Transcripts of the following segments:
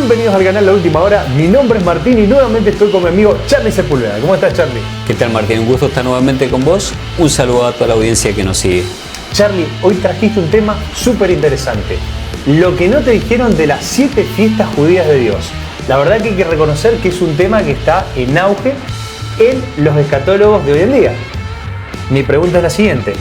Bienvenidos al canal La Última Hora, mi nombre es Martín y nuevamente estoy con mi amigo Charlie Sepúlveda. ¿Cómo estás, Charlie? ¿Qué tal, Martín? Un gusto estar nuevamente con vos. Un saludo a toda la audiencia que nos sigue. Charlie, hoy trajiste un tema súper interesante. Lo que no te dijeron de las 7 fiestas judías de Dios. La verdad que hay que reconocer que es un tema que está en auge en los escatólogos de hoy en día. Mi pregunta es la siguiente.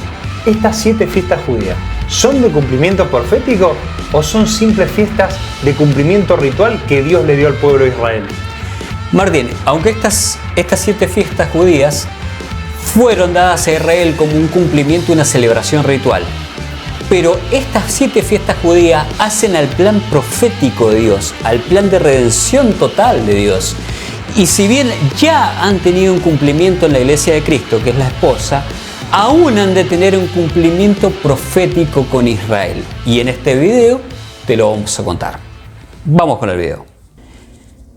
¿Estas 7 fiestas judías son de cumplimiento profético o son simples fiestas de cumplimiento ritual que Dios le dio al pueblo de Israel? Martín, aunque estas 7 fiestas judías fueron dadas a Israel como un cumplimiento, una celebración ritual, pero estas 7 fiestas judías hacen al plan profético de Dios, al plan de redención total de Dios. Y si bien ya han tenido un cumplimiento en la iglesia de Cristo, que es la esposa, aún han de tener un cumplimiento profético con Israel. Y en este video te lo vamos a contar. Vamos con el video.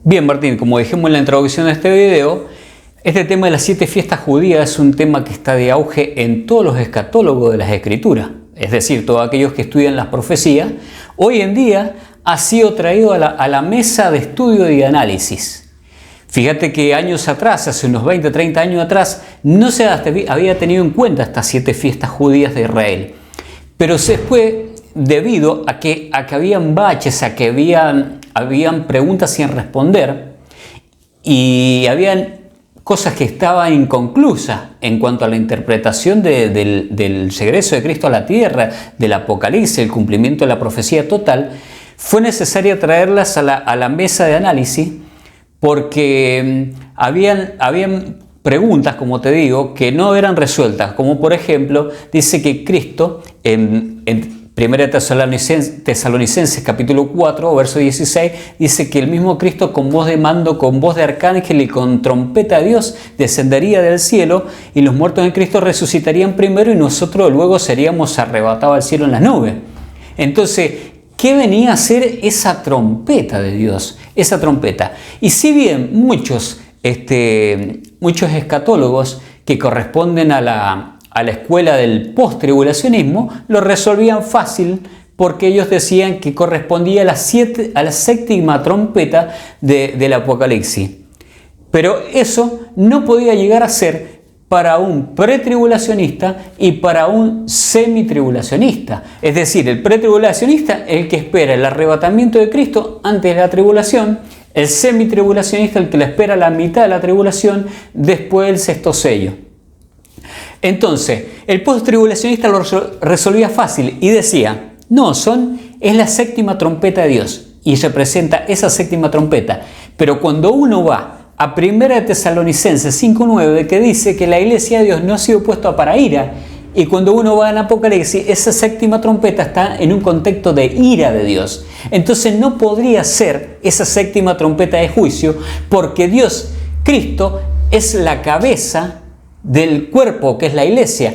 Bien, Martín, como dijimos en la introducción de este video, este tema de las 7 fiestas judías es un tema que está de auge en todos los escatólogos de las Escrituras. Es decir, todos aquellos que estudian las profecías, hoy en día ha sido traído a la mesa de estudio y de análisis. Fíjate que años atrás, hace unos 20, 30 años atrás, no se había tenido en cuenta estas 7 fiestas judías de Israel. Pero se fue debido a que habían baches, a que habían preguntas sin responder y habían cosas que estaban inconclusas en cuanto a la interpretación del regreso de Cristo a la tierra, del Apocalipsis, el cumplimiento de la profecía total. Fue necesario traerlas a la mesa de análisis porque habían preguntas, como te digo, que no eran resueltas, como por ejemplo, dice que Cristo en 1 Tesalonicenses capítulo 4, verso 16, dice que el mismo Cristo con voz de mando, con voz de arcángel y con trompeta de Dios descendería del cielo y los muertos en Cristo resucitarían primero y nosotros luego seríamos arrebatados al cielo en las nubes. Entonces, ¿qué venía a ser esa trompeta de Dios? Esa trompeta. Y si bien muchos escatólogos que corresponden a la escuela del post-tribulacionismo lo resolvían fácil porque ellos decían que correspondía a la 7ª trompeta del Apocalipsis. Pero eso no podía llegar a ser para un pretribulacionista y para un semitribulacionista. Es decir, el pretribulacionista es el que espera el arrebatamiento de Cristo antes de la tribulación, el semitribulacionista el que le espera la mitad de la tribulación después del 6º sello. Entonces, el post-tribulacionista lo resolvía fácil y decía, no, es la 7ª trompeta de Dios y representa esa 7ª trompeta. Pero cuando uno va a 1 Tesalonicenses 5:9, que dice que la iglesia de Dios no ha sido puesta para ira, y cuando uno va en Apocalipsis, esa 7ª trompeta está en un contexto de ira de Dios. Entonces no podría ser esa 7ª trompeta de juicio, porque Dios, Cristo, es la cabeza del cuerpo que es la iglesia.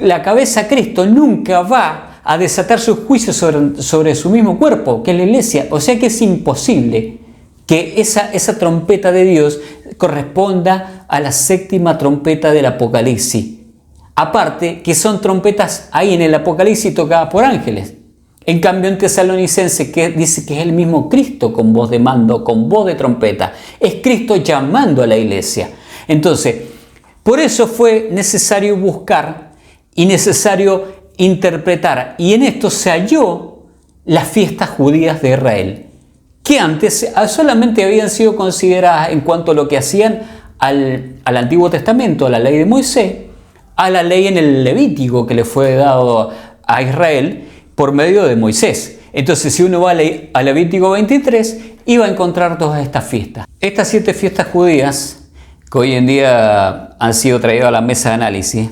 La cabeza, Cristo, nunca va a desatar sus juicios sobre su mismo cuerpo, que es la iglesia. O sea que es imposible que esa trompeta de Dios corresponda a la 7ª trompeta del Apocalipsis. Aparte que son trompetas ahí en el Apocalipsis tocadas por ángeles. En cambio en Tesalonicenses que dice que es el mismo Cristo con voz de mando, con voz de trompeta. Es Cristo llamando a la iglesia. Entonces, por eso fue necesario buscar y necesario interpretar. Y en esto se halló las fiestas judías de Israel, que antes solamente habían sido consideradas en cuanto a lo que hacían al Antiguo Testamento, a la ley de Moisés, a la ley en el Levítico que le fue dado a Israel por medio de Moisés. Entonces, si uno va a Levítico 23, iba a encontrar todas estas fiestas. Estas 7 fiestas judías, que hoy en día han sido traídas a la mesa de análisis,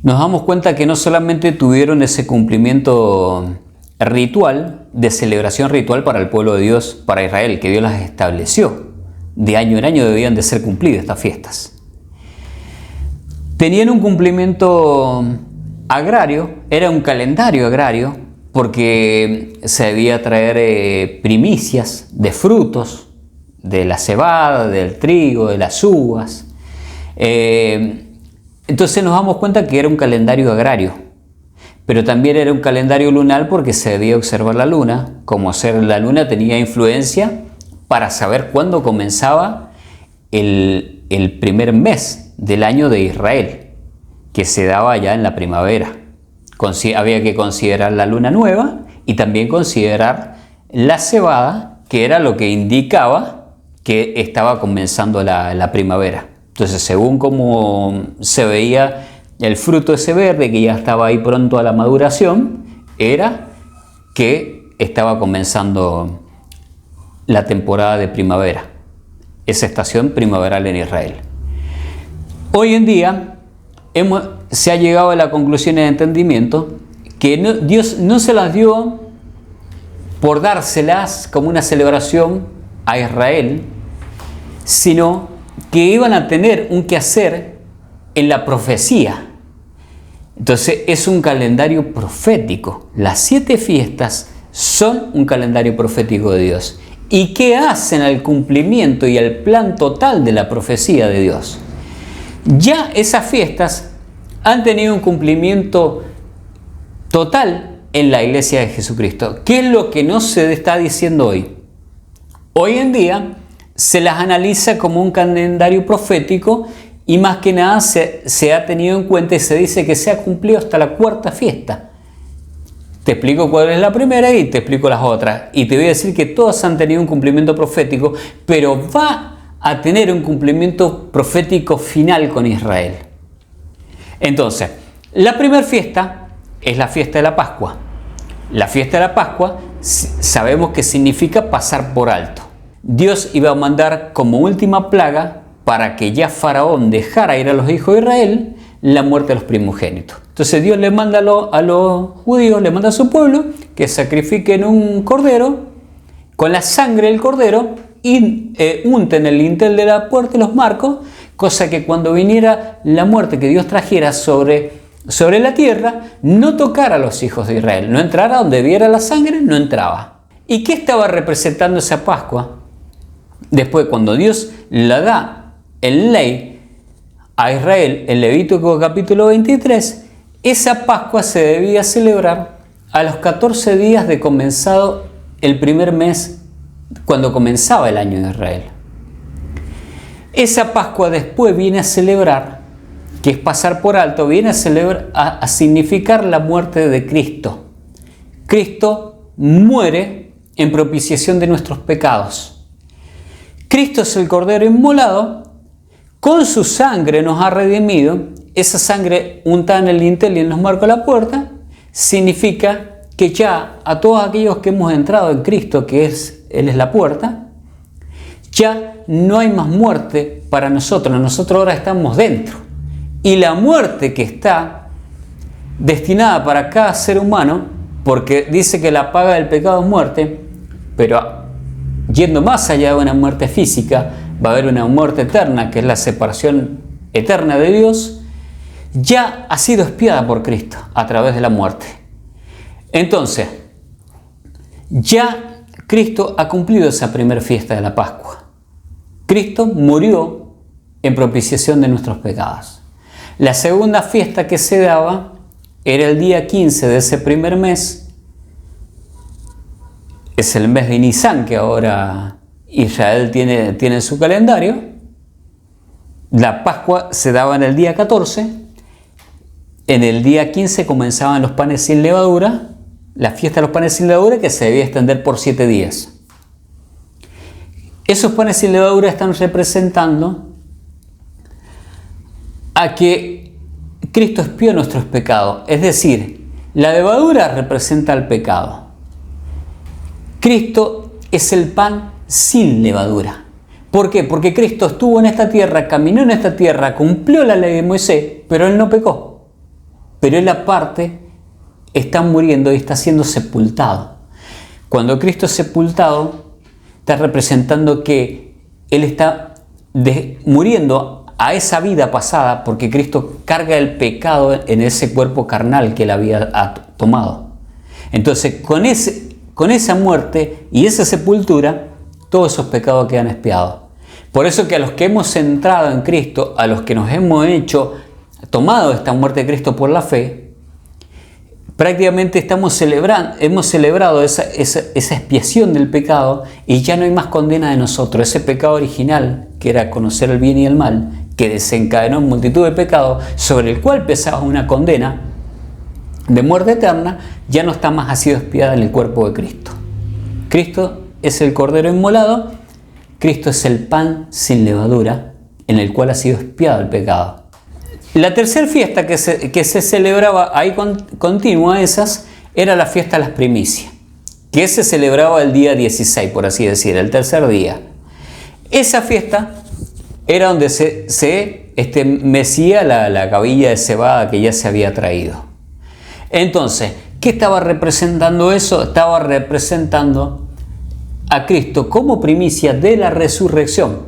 nos damos cuenta que no solamente tuvieron ese cumplimiento ritual, de celebración ritual para el pueblo de Dios, para Israel, que Dios las estableció. De año en año debían de ser cumplidas estas fiestas. Tenían un cumplimiento agrario, era un calendario agrario, porque se debía traer primicias de frutos, de la cebada, del trigo, de las uvas. Entonces nos damos cuenta que era un calendario agrario. pero también era un calendario lunar porque se debía observar la luna. Como ser la luna tenía influencia para saber cuándo comenzaba el primer mes del año de Israel, que se daba ya en la primavera. Había que considerar la luna nueva y también considerar la cebada, que era lo que indicaba que estaba comenzando la primavera. Entonces, según cómo se veía el fruto ese verde, que ya estaba ahí pronto a la maduración, era que estaba comenzando la temporada de primavera, esa estación primaveral en Israel. Hoy en día se ha llegado a la conclusión de entendimiento que Dios no se las dio por dárselas como una celebración a Israel, sino que iban a tener un quehacer en la profecía. Entonces es un calendario profético. Las 7 fiestas son un calendario profético de Dios. ¿Y qué hacen al cumplimiento y al plan total de la profecía de Dios? Ya esas fiestas han tenido un cumplimiento total en la iglesia de Jesucristo. ¿Qué es lo que no se está diciendo hoy? Hoy en día se las analiza como un calendario profético y más que nada se ha tenido en cuenta y se dice que se ha cumplido hasta la 4ª fiesta. Te explico cuál es la primera y te explico las otras. Y te voy a decir que todas han tenido un cumplimiento profético, pero va a tener un cumplimiento profético final con Israel. Entonces, la primera fiesta es la fiesta de la Pascua. La fiesta de la Pascua sabemos que significa pasar por alto. Dios iba a mandar como última plaga, para que ya Faraón dejara ir a los hijos de Israel, la muerte de los primogénitos. Entonces Dios le manda a los judíos, le manda a su pueblo que sacrifiquen un cordero, con la sangre del cordero y unten el lintel de la puerta y los marcos, cosa que cuando viniera la muerte que Dios trajera sobre la tierra, no tocara a los hijos de Israel, no entrara donde viera la sangre, no entraba. ¿Y qué estaba representando esa Pascua? Después, cuando Dios la da en ley a Israel, en Levítico capítulo 23, esa Pascua se debía celebrar a los 14 días de comenzado el primer mes, cuando comenzaba el año de Israel. Esa Pascua después viene a celebrar, que es pasar por alto, viene a celebrar, a significar la muerte de Cristo. Cristo muere en propiciación de nuestros pecados. Cristo es el Cordero inmolado. Con su sangre nos ha redimido. Esa sangre untada en el dintel y en los marcos de la puerta significa que ya a todos aquellos que hemos entrado en Cristo, que Él es la puerta, ya no hay más muerte para nosotros. Nosotros ahora estamos dentro. Y la muerte que está destinada para cada ser humano, porque dice que la paga del pecado es muerte, pero yendo más allá de una muerte física, va a haber una muerte eterna, que es la separación eterna de Dios, ya ha sido expiada por Cristo a través de la muerte. Entonces, ya Cristo ha cumplido esa primera fiesta de la Pascua. Cristo murió en propiciación de nuestros pecados. La segunda fiesta que se daba era el día 15 de ese primer mes. Es el mes de Nisan, que ahora Israel tiene en su calendario. La Pascua se daba en el día 14. En el día 15 comenzaban los panes sin levadura, la fiesta de los panes sin levadura, que se debía extender por 7 días. Esos panes sin levadura están representando a que Cristo expió nuestros pecados. Es decir, la levadura representa el pecado. Cristo es el pan sin levadura. ¿Por qué? Porque Cristo estuvo en esta tierra, caminó en esta tierra, cumplió la ley de Moisés, pero Él no pecó. Pero Él aparte está muriendo y está siendo sepultado. Cuando Cristo es sepultado, está representando que Él está muriendo a esa vida pasada, porque Cristo carga el pecado en ese cuerpo carnal que Él había tomado. Entonces, con esa muerte y esa sepultura, todos esos pecados quedan expiados. Por eso que a los que hemos entrado en Cristo, a los que nos hemos tomado esta muerte de Cristo por la fe, prácticamente hemos celebrado esa expiación del pecado y ya no hay más condena de nosotros. Ese pecado original, que era conocer el bien y el mal, que desencadenó multitud de pecados, sobre el cual pesaba una condena de muerte eterna, ya no está más, ha sido expiada en el cuerpo de Cristo. Cristo es el Cordero inmolado, Cristo es el pan sin levadura, en el cual ha sido expiado el pecado. La tercera fiesta que se celebraba ahí continua a esas era la fiesta de las primicias, que se celebraba el día 16, por así decir, el tercer día. Esa fiesta era donde se mecía la cabilla de cebada que ya se había traído. Entonces, ¿qué estaba representando eso? Estaba representando a Cristo como primicia de la resurrección.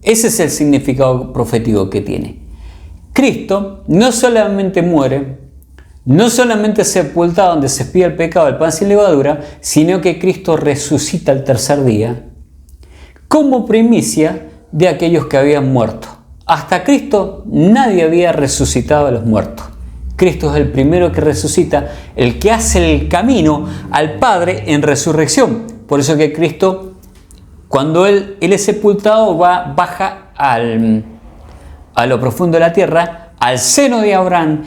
Ese es el significado profético que tiene. Cristo no solamente muere, no solamente sepulta donde se expía el pecado del pan sin levadura, sino que Cristo resucita el tercer día como primicia de aquellos que habían muerto. Hasta Cristo nadie había resucitado a los muertos. Cristo es el primero que resucita, el que hace el camino al Padre en resurrección. Por eso que Cristo, cuando Él es sepultado, baja a lo profundo de la tierra, al seno de Abraham,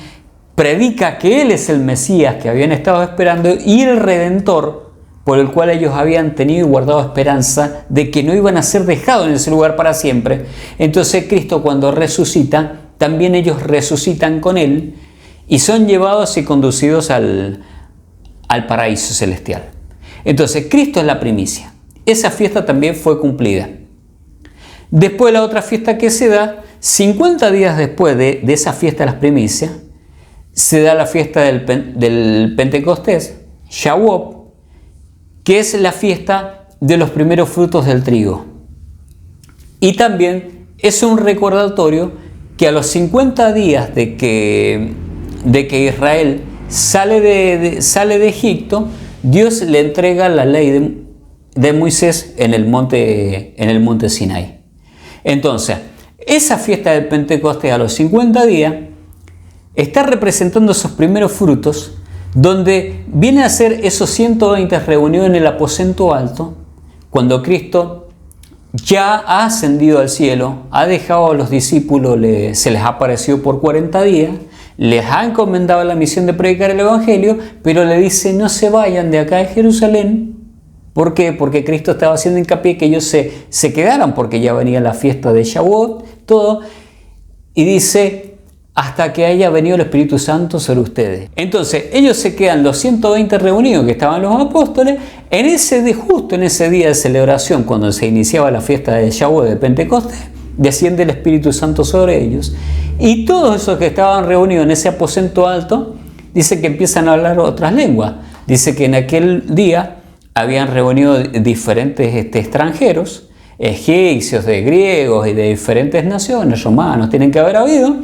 predica que Él es el Mesías que habían estado esperando y el Redentor por el cual ellos habían tenido y guardado esperanza de que no iban a ser dejados en ese lugar para siempre. Entonces Cristo, cuando resucita, también ellos resucitan con Él y son llevados y conducidos al paraíso celestial. Entonces Cristo es la primicia. Esa fiesta también fue cumplida. Después la otra fiesta que se da, 50 días después de esa fiesta de las primicias, se da la fiesta del Pentecostés, Shavuot, que es la fiesta de los primeros frutos del trigo. Y también es un recordatorio que a los 50 días de que Israel sale de Egipto, Dios le entrega la ley de Moisés en el monte Sinaí. Entonces, esa fiesta del Pentecostés a los 50 días está representando esos primeros frutos, donde viene a ser esos 120 reunidos en el aposento alto, cuando Cristo ya ha ascendido al cielo, ha dejado a los discípulos, se les apareció por 40 días, les ha encomendado la misión de predicar el Evangelio, pero le dice: no se vayan de acá de Jerusalén. ¿Por qué? Porque Cristo estaba haciendo hincapié que ellos se quedaran, porque ya venía la fiesta de Shavuot, todo, y dice: hasta que haya venido el Espíritu Santo sobre ustedes. Entonces ellos se quedan, los 120 reunidos que estaban los apóstoles, justo en ese día de celebración, cuando se iniciaba la fiesta de Shavuot de Pentecostés, desciende el Espíritu Santo sobre ellos, y todos esos que estaban reunidos en ese aposento alto, dice que empiezan a hablar otras lenguas. Dice que en aquel día habían reunido diferentes extranjeros, egipcios, de griegos y de diferentes naciones, romanos, tienen que haber habido.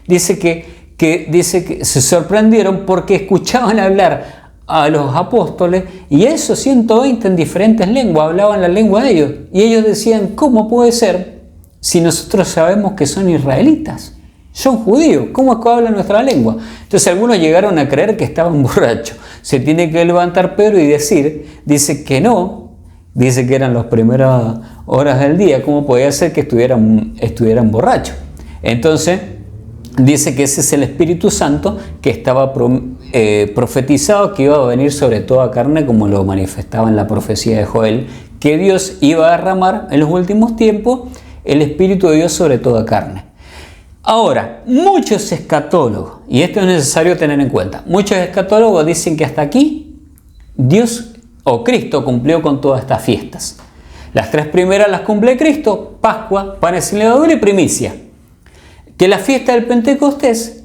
Dice que se sorprendieron porque escuchaban hablar a los apóstoles, y esos 120 en diferentes lenguas hablaban la lengua de ellos. Y ellos decían: ¿cómo puede ser si nosotros sabemos que son israelitas? Son judíos, ¿cómo es que hablan nuestra lengua? Entonces algunos llegaron a creer que estaban borrachos. Se tiene que levantar Pedro y dice que no, dice que eran las primeras horas del día, ¿cómo podía ser que estuvieran borrachos? Entonces dice que ese es el Espíritu Santo que estaba profetizado que iba a venir sobre toda carne, como lo manifestaba en la profecía de Joel, que Dios iba a derramar en los últimos tiempos el Espíritu de Dios sobre toda carne. Ahora, muchos escatólogos, y esto es necesario tener en cuenta, muchos escatólogos dicen que hasta aquí Dios o Cristo cumplió con todas estas fiestas. Las tres primeras las cumple Cristo: Pascua, panes sin levadura y primicia. Que la fiesta del Pentecostés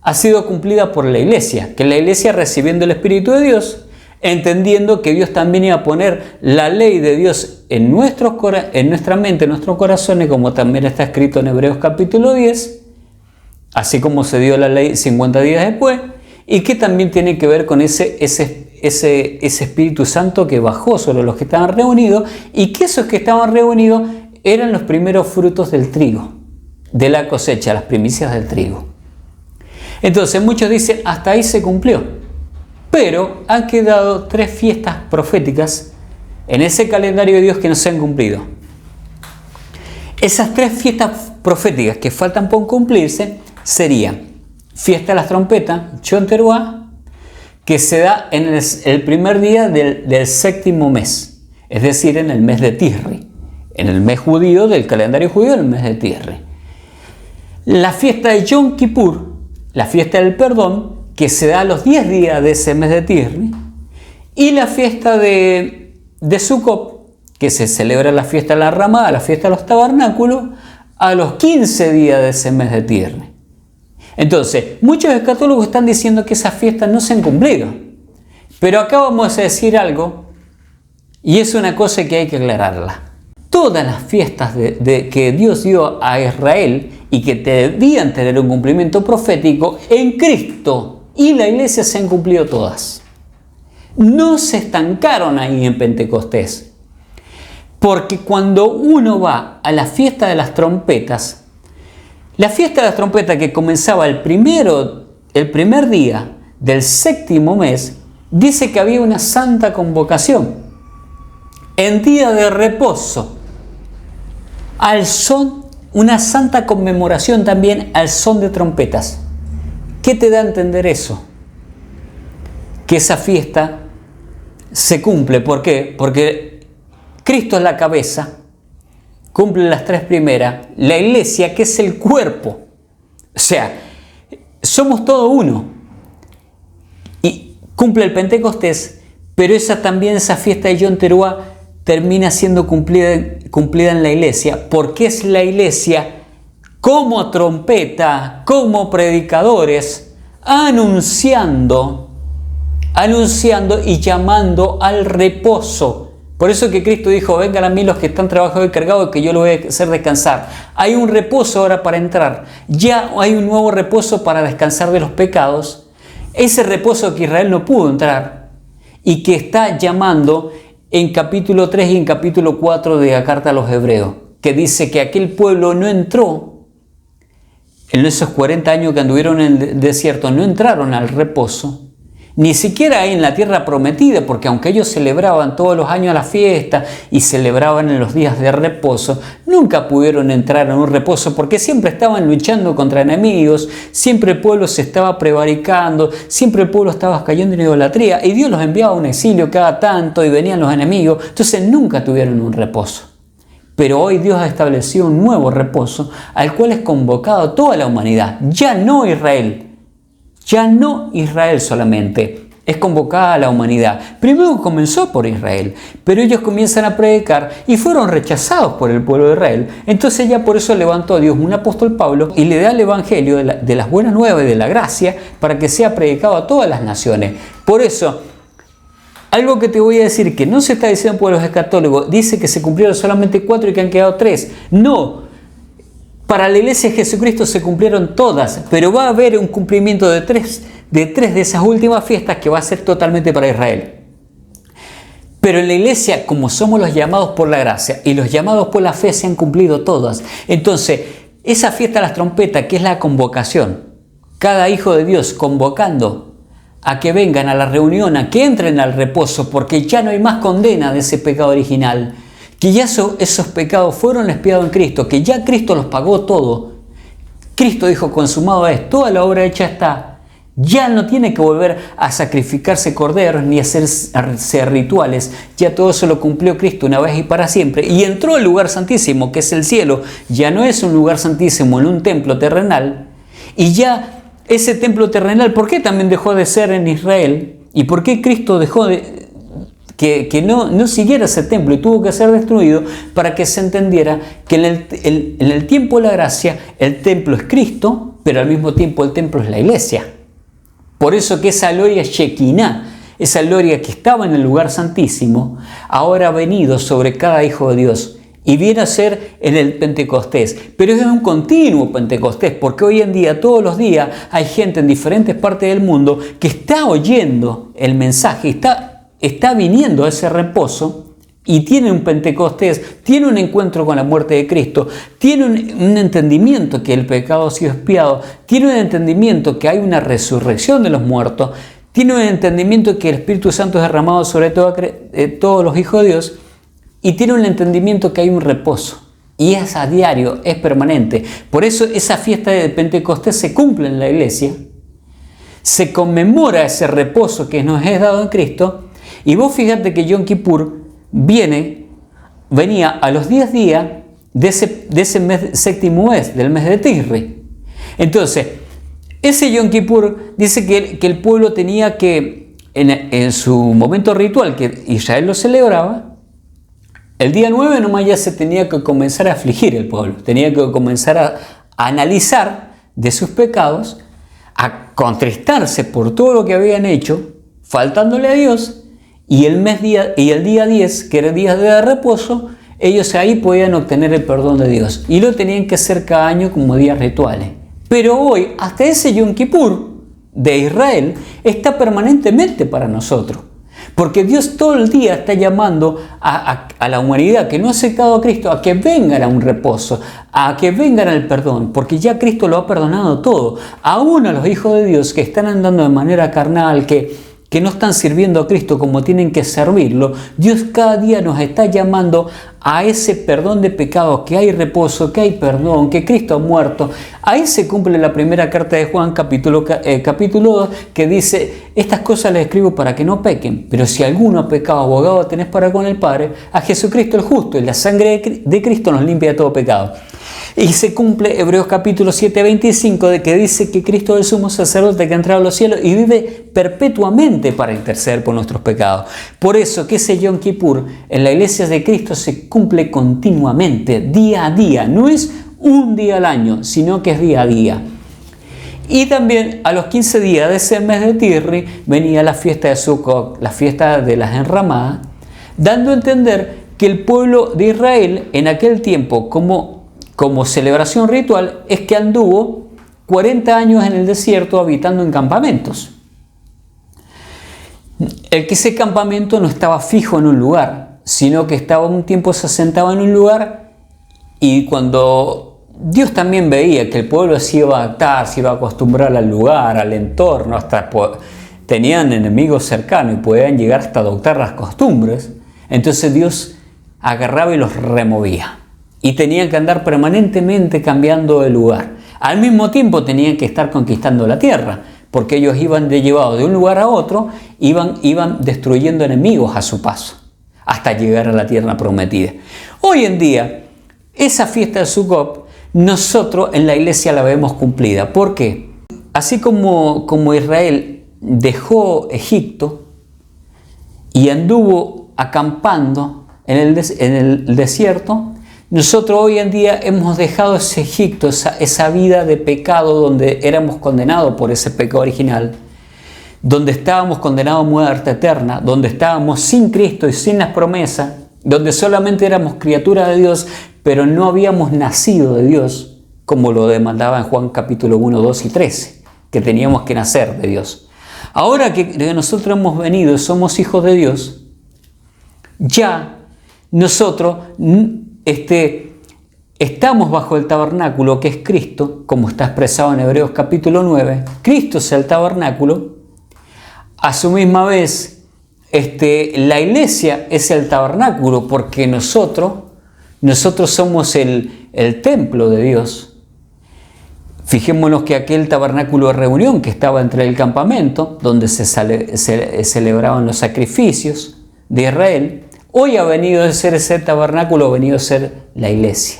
ha sido cumplida por la iglesia, que la iglesia, recibiendo el Espíritu de Dios, entendiendo que Dios también iba a poner la ley de Dios en nuestra mente, en nuestros corazones, como también está escrito en Hebreos capítulo 10, así como se dio la ley 50 días después, y que también tiene que ver con ese Espíritu Santo que bajó sobre los que estaban reunidos, y que esos que estaban reunidos eran los primeros frutos del trigo, de la cosecha, las primicias del trigo. Entonces muchos dicen: hasta ahí se cumplió. Pero han quedado 3 fiestas proféticas en ese calendario de Dios que no se han cumplido. Esas 3 fiestas proféticas que faltan por cumplirse serían fiesta de las trompetas, Yom Teruah, que se da en el primer día del 7º mes, es decir, en el mes de Tisri, en el mes judío del calendario judío, el mes de Tisri. La fiesta de Yom Kippur, la fiesta del perdón, que se da a los 10 días de ese mes de Tisri, y la fiesta de Sukkot, que se celebra la fiesta de la ramada, la fiesta de los tabernáculos, a los 15 días de ese mes de Tisri. Entonces, muchos escatólogos están diciendo que esas fiestas no se han cumplido. Pero acá vamos a decir algo, y es una cosa que hay que aclararla. Todas las fiestas que Dios dio a Israel y que debían tener un cumplimiento profético, en Cristo y la iglesia se han cumplido todas. No se estancaron ahí en Pentecostés. Porque cuando uno va a la fiesta de las trompetas, la fiesta de las trompetas que comenzaba el primer día del 7º mes, dice que había una santa convocación en día de reposo, al son, una santa conmemoración también al son de trompetas. ¿Qué te da a entender eso? Que esa fiesta se cumple. ¿Por qué? Porque Cristo es la cabeza, cumple las 3 primeras, la iglesia que es el cuerpo. O sea, somos todo uno. Y cumple el Pentecostés, pero esa fiesta de Yom Teruah termina siendo cumplida en la iglesia, porque es la iglesia como trompeta, como predicadores, anunciando y llamando al reposo. Por eso que Cristo dijo, vengan a mí los que están trabajados y cargados, que yo los voy a hacer descansar. Hay un reposo ahora para entrar. Ya hay un nuevo reposo para descansar de los pecados. Ese reposo que Israel no pudo entrar y que está llamando en capítulo 3 y en capítulo 4 de la carta a los Hebreos, que dice que aquel pueblo no entró, en esos 40 años que anduvieron en el desierto, no entraron al reposo. Ni siquiera en la tierra prometida, porque aunque ellos celebraban todos los años la fiesta y celebraban en los días de reposo, nunca pudieron entrar en un reposo porque siempre estaban luchando contra enemigos, siempre el pueblo se estaba prevaricando, siempre el pueblo estaba cayendo en idolatría y Dios los enviaba a un exilio cada tanto y venían los enemigos, entonces nunca tuvieron un reposo. Pero hoy Dios ha establecido un nuevo reposo al cual es convocado toda la humanidad, ya no Israel. Ya no Israel solamente, es convocada a la humanidad. Primero comenzó por Israel, pero ellos comienzan a predicar y fueron rechazados por el pueblo de Israel. Entonces ya por eso levantó a Dios un apóstol Pablo y le da el evangelio de las buenas nuevas y de la gracia para que sea predicado a todas las naciones. Por eso, algo que te voy a decir que no se está diciendo por los escatólogos, dice que se cumplieron solamente 4 y que han quedado 3. No. Para la iglesia de Jesucristo se cumplieron todas, pero va a haber un cumplimiento de tres de esas últimas fiestas que va a ser totalmente para Israel. Pero en la iglesia, como somos los llamados por la gracia y los llamados por la fe, se han cumplido todas. Entonces, esa fiesta de las trompetas, que es la convocación, cada hijo de Dios convocando a que vengan a la reunión, a que entren al reposo, porque ya no hay más condena de ese pecado original, que ya esos pecados fueron expiados en Cristo, que ya Cristo los pagó todo. Cristo dijo, consumado es, toda la obra hecha está. Ya no tiene que volver a sacrificarse corderos ni a hacer rituales. Ya todo eso lo cumplió Cristo una vez y para siempre. Y entró al lugar santísimo, que es el cielo. Ya no es un lugar santísimo en un templo terrenal. Y ya ese templo terrenal, ¿por qué también dejó de ser en Israel? ¿Y por qué Cristo dejó que no siguiera ese templo y tuvo que ser destruido? Para que se entendiera que en el tiempo de la gracia el templo es Cristo, pero al mismo tiempo el templo es la iglesia. Por eso que esa gloria Shekinah, esa gloria que estaba en el lugar santísimo, ahora ha venido sobre cada hijo de Dios y viene a ser en el Pentecostés. Pero es un continuo Pentecostés, porque hoy en día, todos los días, hay gente en diferentes partes del mundo que está oyendo el mensaje, está viniendo a ese reposo y tiene un Pentecostés, tiene un encuentro con la muerte de Cristo, tiene un entendimiento que el pecado ha sido expiado, tiene un entendimiento que hay una resurrección de los muertos, tiene un entendimiento que el Espíritu Santo es derramado sobre todos los hijos de Dios, y tiene un entendimiento que hay un reposo. Y es a diario, es permanente. Por eso esa fiesta de Pentecostés se cumple en la iglesia. Se conmemora ese reposo que nos es dado en Cristo. Y vos fíjate que Yom Kippur venía a los 10 días de ese mes, séptimo mes, del mes de Tisri. Entonces, ese Yom Kippur dice que el pueblo tenía que, en su momento ritual que Israel lo celebraba, el día 9 nomás ya se tenía que comenzar a afligir el pueblo, tenía que comenzar a analizar de sus pecados, a contristarse por todo lo que habían hecho, faltándole a Dios, y el día 10, que era el día de reposo, ellos ahí podían obtener el perdón de Dios, y lo tenían que hacer cada año como días rituales. Pero hoy, hasta ese Yom Kippur de Israel está permanentemente para nosotros. Porque Dios todo el día está llamando a la humanidad que no ha aceptado a Cristo a que vengan a un reposo, a que vengan al perdón, porque ya Cristo lo ha perdonado todo. Aún a los hijos de Dios que están andando de manera carnal, que no están sirviendo a Cristo como tienen que servirlo, Dios cada día nos está llamando a ese perdón de pecados, que hay reposo, que hay perdón, que Cristo ha muerto. Ahí se cumple la primera carta de Juan, capítulo 2, que dice: estas cosas les escribo para que no pequen, pero si alguno ha pecado, abogado tenés para con el Padre, a Jesucristo el justo, y la sangre de Cristo nos limpia de todo pecado. Y se cumple Hebreos capítulo 7, 25, de que dice que Cristo es el sumo sacerdote que ha entrado a los cielos y vive perpetuamente para interceder por nuestros pecados. Por eso que ese Yom Kippur en la iglesia de Cristo se cumple continuamente, día a día. No es un día al año, sino que es día a día. Y también a los 15 días de ese mes de Tisri venía la fiesta de Sukkot, la fiesta de las enramadas, dando a entender que el pueblo de Israel en aquel tiempo, como celebración ritual, es que anduvo 40 años en el desierto habitando en campamentos. El que ese campamento no estaba fijo en un lugar, sino que estaba un tiempo, se asentaba en un lugar, y cuando Dios también veía que el pueblo se iba a adaptar, se iba a acostumbrar al lugar, al entorno, hasta tenían enemigos cercanos y podían llegar hasta adoptar las costumbres, entonces Dios agarraba y los removía. Y tenían que andar permanentemente cambiando de lugar. Al mismo tiempo tenían que estar conquistando la tierra, porque ellos iban llevados de un lugar a otro, iban destruyendo enemigos a su paso, hasta llegar a la tierra prometida. Hoy en día, esa fiesta de Sukkot, nosotros en la iglesia la vemos cumplida. ¿Por qué? Así como Israel dejó Egipto y anduvo acampando en el desierto, nosotros hoy en día hemos dejado ese Egipto, esa vida de pecado donde éramos condenados por ese pecado original, donde estábamos condenados a muerte eterna, donde estábamos sin Cristo y sin las promesas, donde solamente éramos criaturas de Dios, pero no habíamos nacido de Dios, como lo demandaba en Juan capítulo 1, 2 y 13, que teníamos que nacer de Dios. Ahora que nosotros hemos venido y somos hijos de Dios, ya nosotros estamos bajo el tabernáculo que es Cristo, como está expresado en Hebreos capítulo 9. Cristo es el tabernáculo. A su misma vez, la iglesia es el tabernáculo, porque nosotros somos el templo de Dios. Fijémonos que aquel tabernáculo de reunión que estaba entre el campamento, donde se celebraban los sacrificios de Israel, hoy ha venido a ser ese tabernáculo, ha venido a ser la iglesia.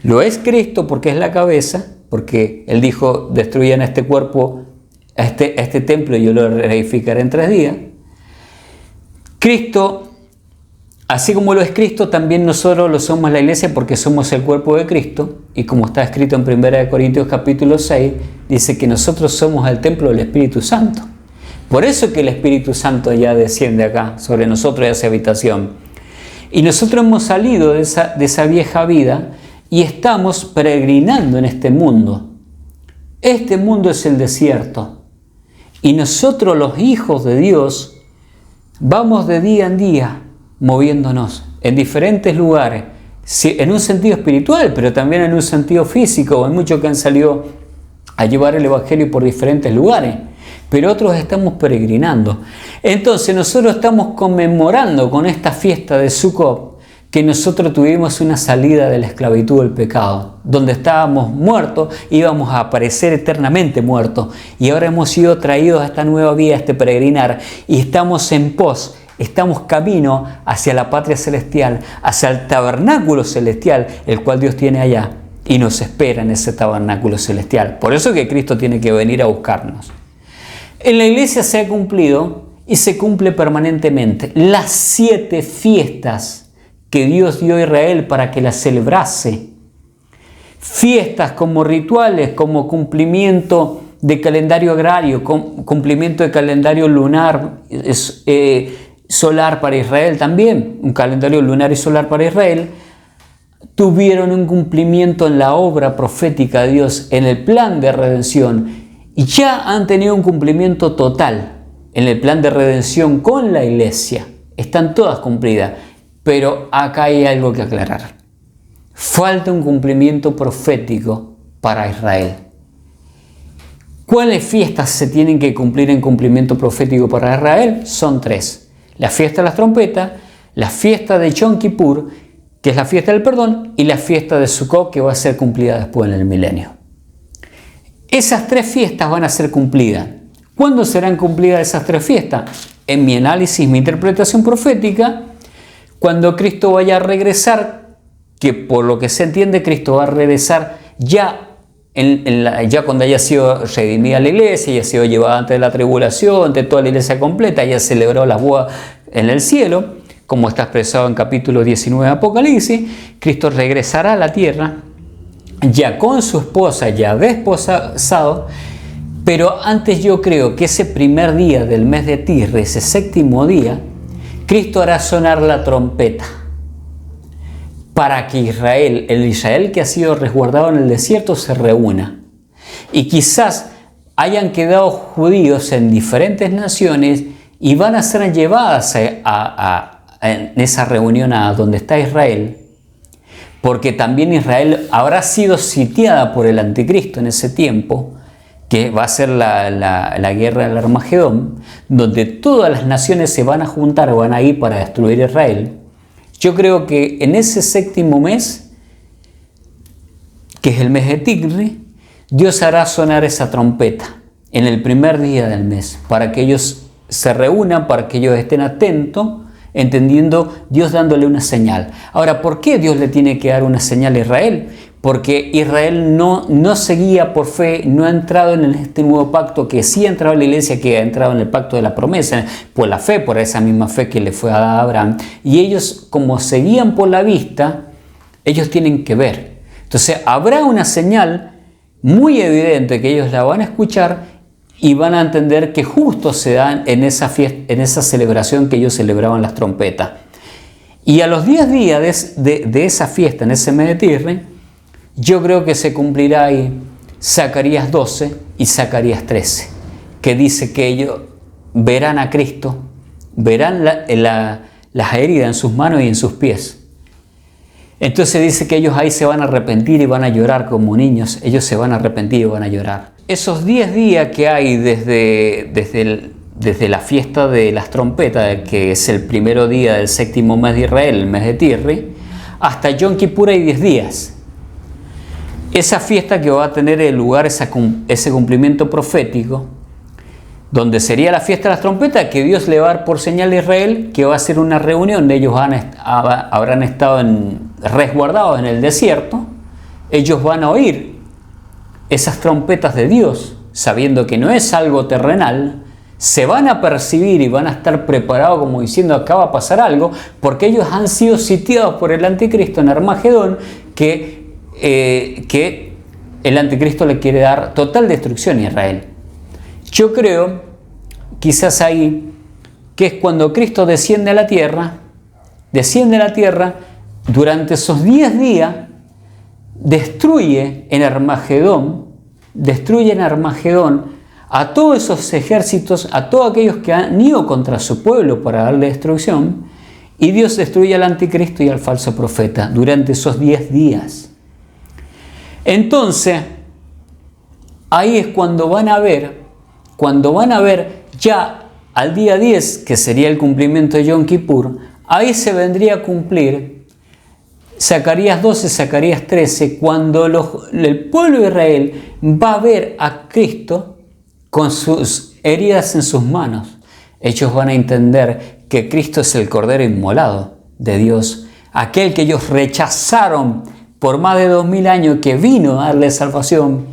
Lo es Cristo porque es la cabeza, porque Él dijo: destruyan este cuerpo, a este templo, y yo lo reedificaré en 3 días. Cristo, así como lo es Cristo, también nosotros lo somos la iglesia, porque somos el cuerpo de Cristo, y como está escrito en 1 Corintios capítulo 6, dice que nosotros somos el templo del Espíritu Santo. Por eso que el Espíritu Santo ya desciende acá sobre nosotros y hace habitación. Y nosotros hemos salido de esa vieja vida y estamos peregrinando en este mundo. Este mundo es el desierto. Y nosotros, los hijos de Dios, vamos de día en día moviéndonos en diferentes lugares, en un sentido espiritual, pero también en un sentido físico. Hay muchos que han salido a llevar el Evangelio por diferentes lugares. pero otros estamos peregrinando. Entonces nosotros estamos conmemorando con esta fiesta de Sukkot que nosotros tuvimos una salida de la esclavitud del pecado, donde estábamos muertos, íbamos a aparecer eternamente muertos, y ahora hemos sido traídos a esta nueva vida, a este peregrinar, y estamos en pos, estamos camino hacia la patria celestial, hacia el tabernáculo celestial, el cual Dios tiene allá, y nos espera en ese tabernáculo celestial. Por eso que Cristo tiene que venir a buscarnos. En la iglesia se ha cumplido y se cumple permanentemente las 7 fiestas que Dios dio a Israel para que las celebrase. Fiestas como rituales, como cumplimiento de calendario agrario, cumplimiento de calendario lunar, solar para Israel también, un calendario lunar y solar para Israel, tuvieron un cumplimiento en la obra profética de Dios, en el plan de redención, y ya han tenido un cumplimiento total en el plan de redención con la iglesia. Están todas cumplidas. Pero acá hay algo que aclarar. Falta un cumplimiento profético para Israel. ¿Cuáles fiestas se tienen que cumplir en cumplimiento profético para Israel? Son 3. La fiesta de las trompetas, la fiesta de Yom Kippur, que es la fiesta del perdón, y la fiesta de Sukkot, que va a ser cumplida después en el milenio. Esas 3 fiestas van a ser cumplidas. ¿Cuándo serán cumplidas esas 3 fiestas? En mi análisis, mi interpretación profética, cuando Cristo vaya a regresar, que por lo que se entiende Cristo va a regresar ya, ya cuando haya sido redimida la iglesia, ya ha sido llevada antes de la tribulación, ante toda la iglesia completa, ya celebró las bodas en el cielo, como está expresado en capítulo 19 de Apocalipsis. Cristo regresará a la tierra, ya con su esposa, ya desposado, pero antes yo creo que ese primer día del mes de Tisri, ese 7º día, Cristo hará sonar la trompeta para que Israel, el Israel que ha sido resguardado en el desierto, se reúna. Y quizás hayan quedado judíos en diferentes naciones y van a ser llevadas en esa reunión a donde está Israel, porque también Israel habrá sido sitiada por el anticristo en ese tiempo, que va a ser la guerra del Armagedón, donde todas las naciones se van a juntar, van a ir para destruir Israel. Yo creo que en ese 7º mes, que es el mes de Tisri, Dios hará sonar esa trompeta en el primer día del mes, para que ellos se reúnan, para que ellos estén atentos, entendiendo Dios dándole una señal. Ahora, ¿por qué Dios le tiene que dar una señal a Israel? Porque Israel no seguía por fe, no ha entrado en este nuevo pacto, que sí ha entrado en la iglesia, que ha entrado en el pacto de la promesa, por la fe, por esa misma fe que le fue a Abraham. Y ellos, como seguían por la vista, ellos tienen que ver. Entonces habrá una señal muy evidente que ellos la van a escuchar y van a entender que justo se dan en esa fiesta, en esa celebración que ellos celebraban las trompetas. Y a los 10 días de esa fiesta, en ese mes de Tisri, yo creo que se cumplirá ahí Zacarías 12 y Zacarías 13, que dice que ellos verán a Cristo, verán las heridas en sus manos y en sus pies. Entonces dice que ellos ahí se van a arrepentir y van a llorar como niños. Ellos se van a arrepentir y van a llorar. Esos 10 días que hay desde la fiesta de las trompetas, que es el primero día del 7º mes de Israel, el mes de Tisri, hasta Yom Kippur hay 10 días. Esa fiesta que va a tener el lugar, ese cumplimiento profético, donde sería la fiesta de las trompetas, que Dios le va a dar por señal a Israel, que va a ser una reunión, ellos habrán estado resguardados en el desierto, ellos van a oír esas trompetas de Dios, sabiendo que no es algo terrenal, se van a percibir y van a estar preparados como diciendo acá va a pasar algo, porque ellos han sido sitiados por el anticristo en Armagedón, que el anticristo le quiere dar total destrucción a Israel. Yo creo, quizás ahí, que es cuando Cristo desciende a la tierra, durante esos 10 días, destruye en Armagedón a todos esos ejércitos, a todos aquellos que han ido contra su pueblo para darle destrucción, y Dios destruye al anticristo y al falso profeta durante esos 10 días. Entonces, ahí es cuando van a ver cuando van a ver ya al día 10, que sería el cumplimiento de Yom Kippur, ahí se vendría a cumplir Zacarías 12, Zacarías 13, cuando el pueblo de Israel va a ver a Cristo con sus heridas en sus manos. Ellos van a entender que Cristo es el Cordero inmolado de Dios, aquel que ellos rechazaron por más de 2000 años, que vino a darle salvación.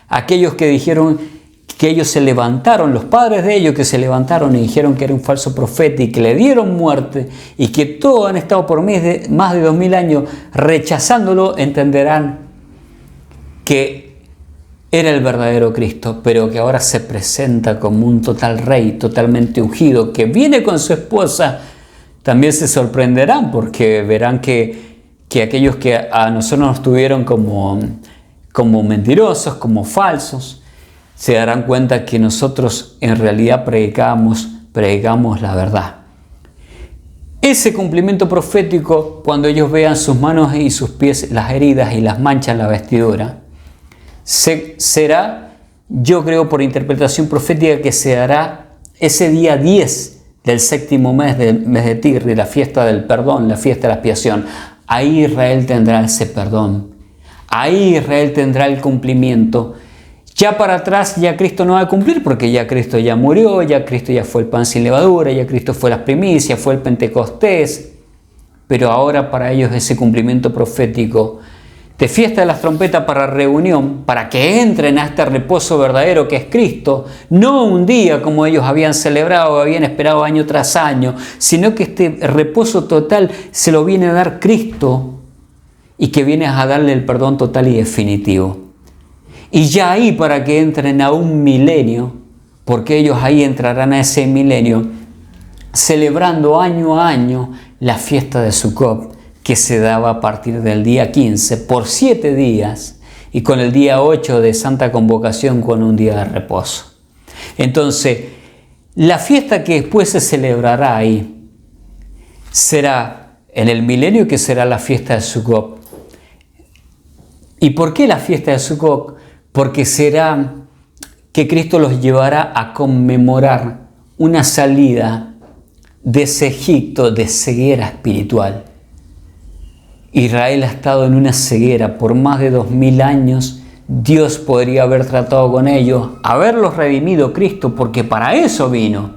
Aquellos que dijeron que ellos se levantaron, los padres de ellos que se levantaron y dijeron que era un falso profeta y que le dieron muerte, y que todos han estado por más de 2000 años rechazándolo, entenderán que era el verdadero Cristo, pero que ahora se presenta como un total rey, totalmente ungido, que viene con su esposa. También se sorprenderán porque verán que aquellos que a nosotros nos tuvieron como mentirosos, como falsos, se darán cuenta que nosotros en realidad predicamos la verdad. Ese cumplimiento profético, cuando ellos vean sus manos y sus pies, las heridas y las manchas en la vestidura, será, yo creo por interpretación profética, que se hará ese día 10 del séptimo mes de Tir, la fiesta del perdón, la fiesta de la expiación. Ahí Israel tendrá ese perdón. Ahí Israel tendrá el cumplimiento. Ya para atrás ya Cristo no va a cumplir, porque ya Cristo ya murió, ya Cristo ya fue el pan sin levadura, ya Cristo fue las primicias, fue el Pentecostés. Pero ahora para ellos ese cumplimiento profético de fiesta de las trompetas para reunión, para que entren a este reposo verdadero que es Cristo, no un día como ellos habían celebrado, habían esperado año tras año, sino que este reposo total se lo viene a dar Cristo, y que viene a darle el perdón total y definitivo. Y ya ahí, para que entren a un milenio, porque ellos ahí entrarán a ese milenio, celebrando año a año la fiesta de Sukkot, que se daba a partir del día 15 por 7 días, y con el día 8 de Santa Convocación con un día de reposo. Entonces, la fiesta que después se celebrará ahí será en el milenio, que será la fiesta de Sukkot. ¿Y por qué la fiesta de Sukkot? Porque será que Cristo los llevará a conmemorar una salida de ese Egipto de ceguera espiritual. Israel ha estado en una ceguera por más de 2000 años. Dios podría haber tratado con ellos, haberlos redimido Cristo, porque para eso vino.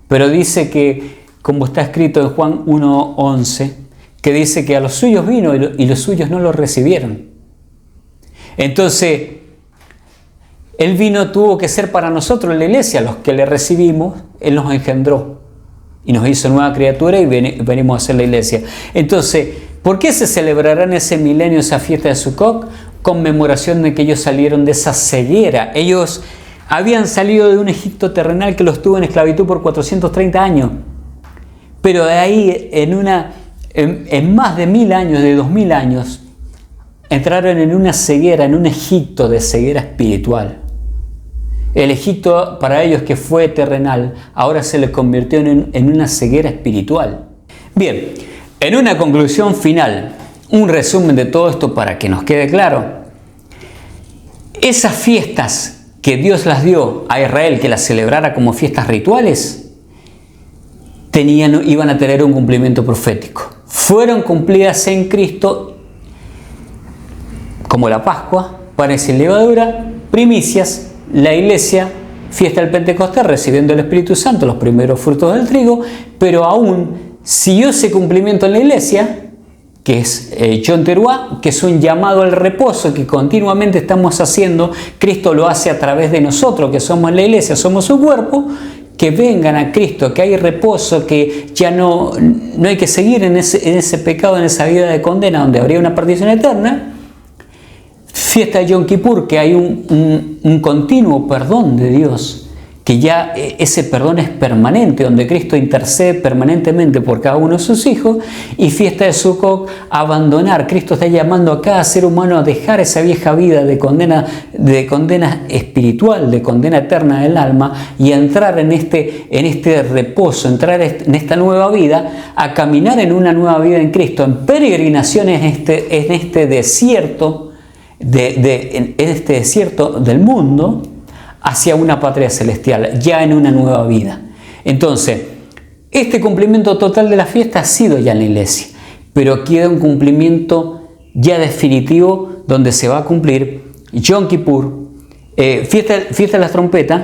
Pero dice que, como está escrito en Juan 1:11, que dice que a los suyos vino y los suyos no lo recibieron. Entonces, Él vino, tuvo que ser para nosotros, la iglesia, los que le recibimos. Él nos engendró y nos hizo nueva criatura, y venimos a ser la iglesia. Entonces, ¿por qué se celebrará en ese milenio esa fiesta de Sukkot? Conmemoración de que ellos salieron de esa ceguera. Ellos habían salido de un Egipto terrenal que los tuvo en esclavitud por 430 años. Pero de ahí, en más de 1000 años, de 2000 años, entraron en una ceguera, en un Egipto de ceguera espiritual. El Egipto para ellos, que fue terrenal, ahora se les convirtió en una ceguera espiritual. Bien, en una conclusión final, un resumen de todo esto para que nos quede claro. Esas fiestas que Dios las dio a Israel, que las celebrara como fiestas rituales, iban a tener un cumplimiento profético. Fueron cumplidas en Cristo, como la Pascua, panes sin levadura, primicias, la iglesia, fiesta del Pentecostés, recibiendo el Espíritu Santo, los primeros frutos del trigo, pero aún siguió ese cumplimiento en la iglesia, que es Yom Teruah, que es un llamado al reposo que continuamente estamos haciendo. Cristo lo hace a través de nosotros, que somos la iglesia, somos su cuerpo. Que vengan a Cristo, que hay reposo, que ya no hay que seguir en ese pecado, en esa vida de condena, donde habría una perdición eterna. Fiesta de Yom Kippur, que hay un continuo perdón de Dios, que ya ese perdón es permanente, donde Cristo intercede permanentemente por cada uno de sus hijos. Y fiesta de Sukkot, abandonar. Cristo está llamando a cada ser humano a dejar esa vieja vida de condena espiritual, de condena eterna del alma, y a entrar en este reposo, entrar en esta nueva vida, a caminar en una nueva vida en Cristo, en peregrinaciones en este desierto, en este desierto del mundo, hacia una patria celestial, ya en una nueva vida. Entonces, este cumplimiento total de la fiesta ha sido ya en la iglesia, pero queda un cumplimiento ya definitivo donde se va a cumplir Yom Kippur, fiesta de las trompetas,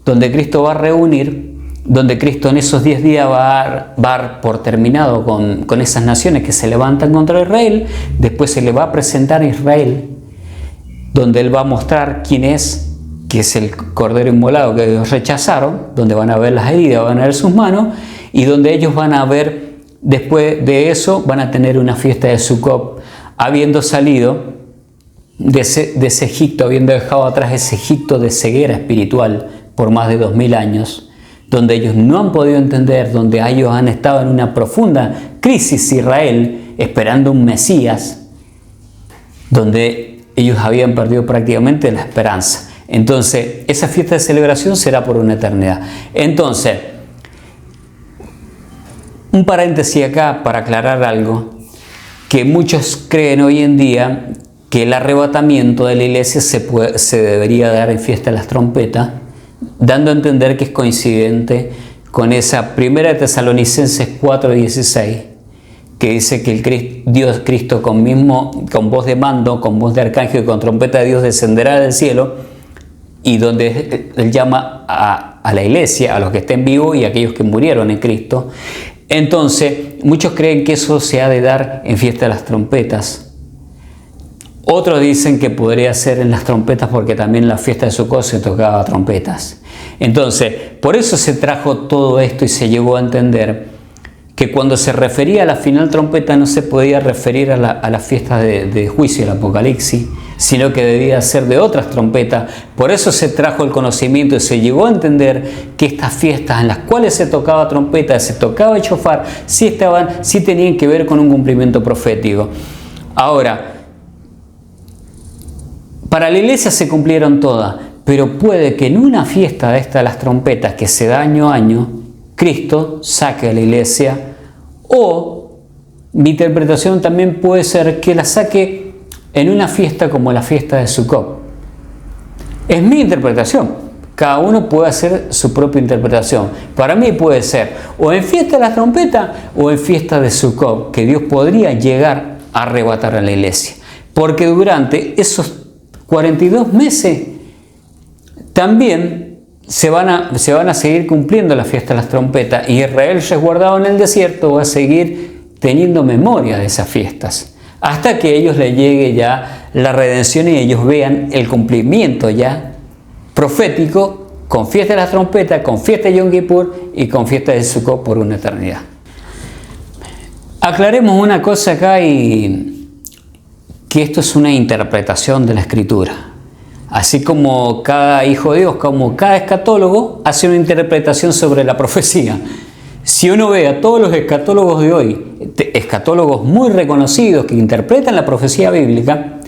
donde Cristo va a reunir, donde Cristo en esos 10 días va a dar por terminado con esas naciones que se levantan contra Israel. Después se le va a presentar a Israel, donde Él va a mostrar quién es, que es el Cordero Inmolado que ellos rechazaron, donde van a ver las heridas, van a ver sus manos, y donde ellos van a ver, después de eso, van a tener una fiesta de Sukkot, habiendo salido de ese Egipto, habiendo dejado atrás ese Egipto de ceguera espiritual por más de 2000 años, donde ellos no han podido entender, donde ellos han estado en una profunda crisis Israel, esperando un Mesías, donde ellos habían perdido prácticamente la esperanza. Entonces, esa fiesta de celebración será por una eternidad. Entonces, un paréntesis acá para aclarar algo, que muchos creen hoy en día que el arrebatamiento de la iglesia se debería dar en fiesta de las trompetas, dando a entender que es coincidente con esa primera de Tesalonicenses 4:16, que dice que el Dios Cristo con voz de mando, con voz de arcángel y con trompeta de Dios descenderá del cielo, y donde Él llama a la iglesia, a los que estén vivos y a aquellos que murieron en Cristo. Entonces, muchos creen que eso se ha de dar en fiesta de las trompetas. Otros dicen que podría ser en las trompetas porque también en la fiesta de Sukkot se tocaba trompetas. Entonces, por eso se trajo todo esto y se llegó a entender que cuando se refería a la final trompeta no se podía referir a la fiesta de juicio, el Apocalipsis, sino que debía ser de otras trompetas. Por eso se trajo el conocimiento y se llegó a entender que estas fiestas en las cuales se tocaba trompeta, se tocaba el shofar, sí tenían que ver con un cumplimiento profético. Ahora, para la iglesia se cumplieron todas, pero puede que en una fiesta de estas de las trompetas que se da año a año, Cristo saque a la iglesia, o mi interpretación también puede ser que la saque en una fiesta como la fiesta de Sukkot. Es mi interpretación. Cada uno puede hacer su propia interpretación. Para mí puede ser o en fiesta de las trompetas o en fiesta de Sukkot, que Dios podría llegar a arrebatar a la iglesia. Porque durante esos 42 meses también se van a seguir cumpliendo la fiesta de las trompetas, y Israel resguardado en el desierto va a seguir teniendo memoria de esas fiestas, hasta que a ellos les llegue ya la redención y ellos vean el cumplimiento ya profético con fiesta de las trompetas, con fiesta de Yom Kippur y con fiesta de Sukkot por una eternidad. Aclaremos una cosa acá, y que esto es una interpretación de la Escritura. Así como cada hijo de Dios, como cada escatólogo hace una interpretación sobre la profecía. Si uno ve a todos los escatólogos de hoy, escatólogos muy reconocidos que interpretan la profecía bíblica,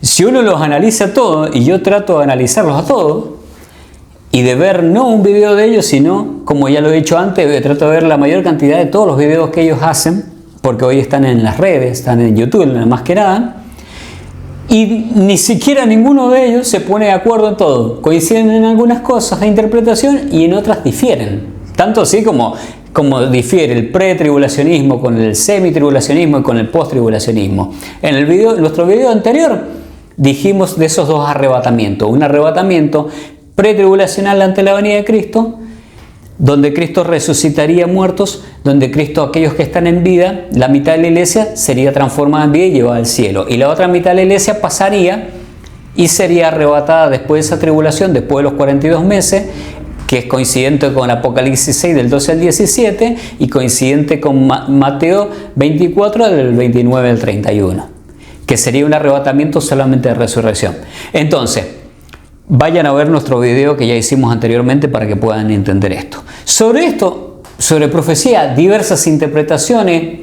si uno los analiza todos, y yo trato de analizarlos a todos, y de ver no un video de ellos, sino, como ya lo he dicho antes, trato de ver la mayor cantidad de todos los videos que ellos hacen, porque hoy están en las redes, están en YouTube, más que nada, y ni siquiera ninguno de ellos se pone de acuerdo en todo. Coinciden en algunas cosas de interpretación y en otras difieren. Tanto así como difiere el pretribulacionismo con el semitribulacionismo y con el posttribulacionismo. En nuestro video anterior dijimos de esos dos arrebatamientos. Un arrebatamiento pretribulacional ante la venida de Cristo, donde Cristo resucitaría muertos, donde Cristo, aquellos que están en vida, la mitad de la iglesia sería transformada en vida y llevada al cielo. Y la otra mitad de la iglesia pasaría y sería arrebatada después de esa tribulación, después de los 42 meses, que es coincidente con Apocalipsis 6 del 12 al 17 y coincidente con Mateo 24 del 29 al 31, que sería un arrebatamiento solamente de resurrección. Entonces, vayan a ver nuestro video que ya hicimos anteriormente para que puedan entender esto. Sobre profecía, diversas interpretaciones,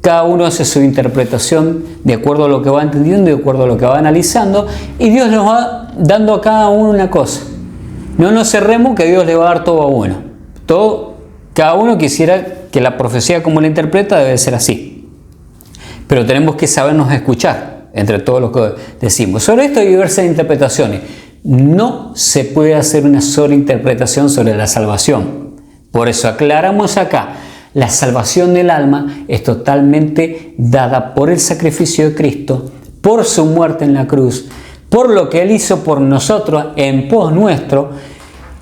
cada uno hace su interpretación de acuerdo a lo que va entendiendo, de acuerdo a lo que va analizando, y Dios nos va dando a cada uno una cosa. No nos cerremos que Dios le va a dar todo a uno. Cada uno quisiera que la profecía como la interpreta debe ser así. Pero tenemos que sabernos escuchar entre todos los que decimos. Sobre esto hay diversas interpretaciones. no se puede hacer una sobreinterpretación sobre la salvación. Por eso aclaramos acá, la salvación del alma es totalmente dada por el sacrificio de Cristo, por su muerte en la cruz, por lo que Él hizo por nosotros en pos nuestro,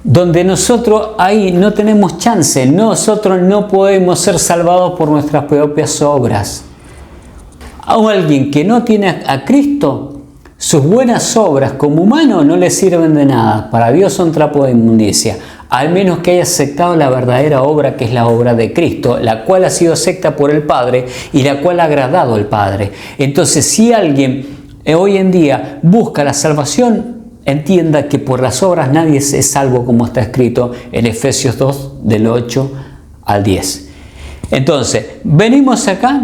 donde nosotros ahí no tenemos chance, nosotros no podemos ser salvados por nuestras propias obras. A alguien que no tiene a Cristo, sus buenas obras como humano no le sirven de nada. Para Dios son trapo de inmundicia, al menos que haya aceptado la verdadera obra, que es la obra de Cristo, la cual ha sido aceptada por el Padre y la cual ha agradado al Padre. Entonces, si alguien hoy en día busca la salvación, entienda que por las obras nadie es salvo, como está escrito en Efesios 2, del 8 al 10. Entonces, venimos acá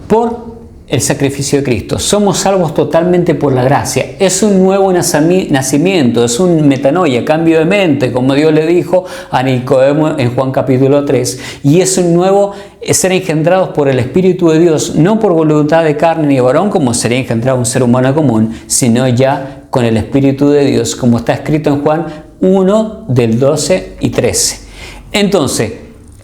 por el sacrificio de Cristo. Somos salvos totalmente por la gracia. Es un nuevo nacimiento, es un metanoia, cambio de mente, como Dios le dijo a Nicodemo en Juan capítulo 3. Y es un nuevo ser engendrados por el Espíritu de Dios, no por voluntad de carne ni de varón, como sería engendrado un ser humano común, sino ya con el Espíritu de Dios, como está escrito en Juan 1, del 12 y 13. Entonces,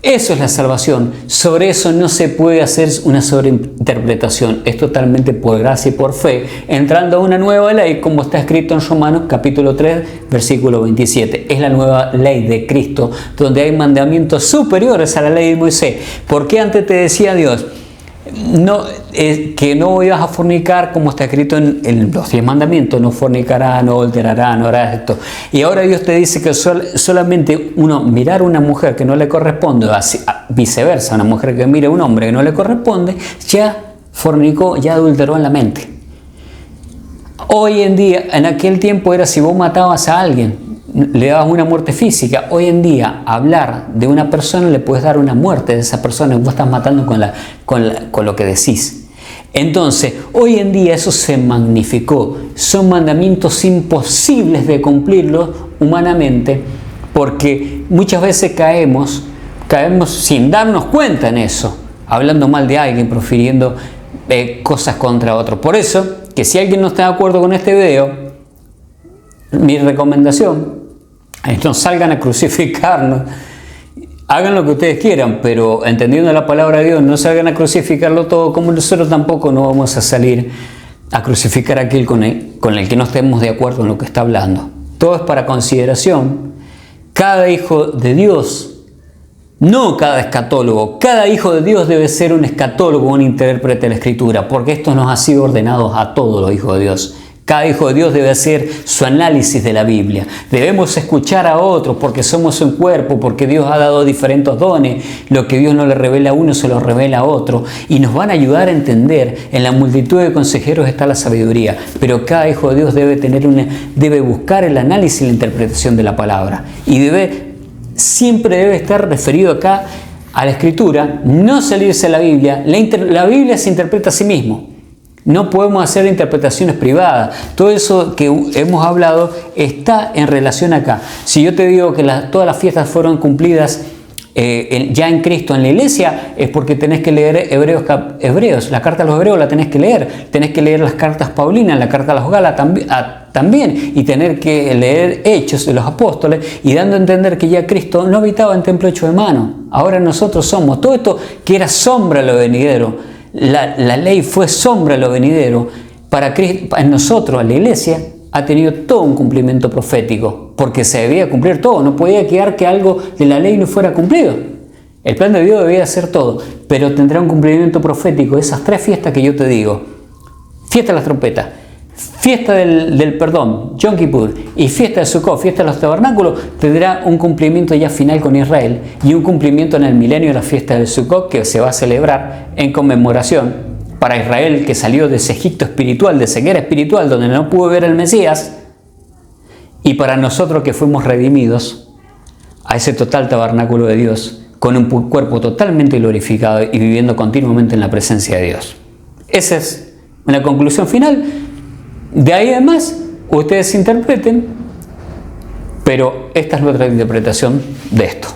eso es la salvación. Sobre eso no se puede hacer una sobreinterpretación. Es totalmente por gracia y por fe, entrando a una nueva ley, como está escrito en Romanos capítulo 3, versículo 27. Es la nueva ley de Cristo, donde hay mandamientos superiores a la ley de Moisés. ¿Por qué antes te decía Dios que no ibas a fornicar, como está escrito en los 10 mandamientos? No fornicará, no adulterará, no hará esto. Y ahora Dios te dice que solamente uno mirar a una mujer que no le corresponde, viceversa, una mujer que mire a un hombre que no le corresponde, ya fornicó, ya adulteró en la mente. Hoy en día, en aquel tiempo era si vos matabas a alguien, le dabas una muerte física. Hoy en día, hablar de una persona, le puedes dar una muerte de esa persona, y vos estás matando con lo que decís. Entonces, hoy en día eso se magnificó. Son mandamientos imposibles de cumplirlos humanamente, porque muchas veces caemos sin darnos cuenta en eso, hablando mal de alguien, profiriendo cosas contra otro. Por eso, que si alguien no está de acuerdo con este video, mi recomendación es no salgan a crucificarnos, hagan lo que ustedes quieran, pero entendiendo la palabra de Dios, no salgan a crucificarlo todo, como nosotros tampoco no vamos a salir a crucificar a aquel con el que no estemos de acuerdo en lo que está hablando. Todo es para consideración. Cada hijo de Dios, no cada escatólogo, cada hijo de Dios debe ser un escatólogo, un intérprete de la Escritura, porque esto nos ha sido ordenado a todos los hijos de Dios. Cada hijo de Dios debe hacer su análisis de la Biblia. Debemos escuchar a otros porque somos un cuerpo, porque Dios ha dado diferentes dones. Lo que Dios no le revela a uno se lo revela a otro. Y nos van a ayudar a entender. En la multitud de consejeros está la sabiduría. Pero cada hijo de Dios debe buscar el análisis y la interpretación de la palabra. Y siempre debe estar referido acá a la Escritura, no salirse de la Biblia. La Biblia se interpreta a sí mismo. No podemos hacer interpretaciones privadas. Todo eso que hemos hablado está en relación acá. Si yo te digo que todas las fiestas fueron cumplidas ya en Cristo en la iglesia, es porque tenés que leer Hebreos. La carta a los Hebreos la tenés que leer. Tenés que leer las cartas Paulinas, la carta a los Gálatas también. Y tener que leer Hechos de los Apóstoles y dando a entender que ya Cristo no habitaba en templo hecho de mano. Ahora nosotros somos. Todo esto que era sombra de lo venidero. La ley fue sombra de lo venidero. Para nosotros, la iglesia, ha tenido todo un cumplimiento profético, porque se debía cumplir todo. No podía quedar que algo de la ley no fuera cumplido. El plan de Dios debía hacer todo, pero tendrá un cumplimiento profético. Esas 3 fiestas que yo te digo: fiesta de las trompetas, fiesta del perdón, Yom Kippur, y fiesta de Sukkot, fiesta de los tabernáculos, tendrá un cumplimiento ya final con Israel y un cumplimiento en el milenio de la fiesta del Sukkot, que se va a celebrar en conmemoración para Israel, que salió de ese Egipto espiritual, de ceguera espiritual, donde no pudo ver el Mesías, y para nosotros que fuimos redimidos a ese total tabernáculo de Dios, con un cuerpo totalmente glorificado y viviendo continuamente en la presencia de Dios. Esa es una conclusión final. De ahí además, ustedes interpreten, pero esta es nuestra interpretación de esto.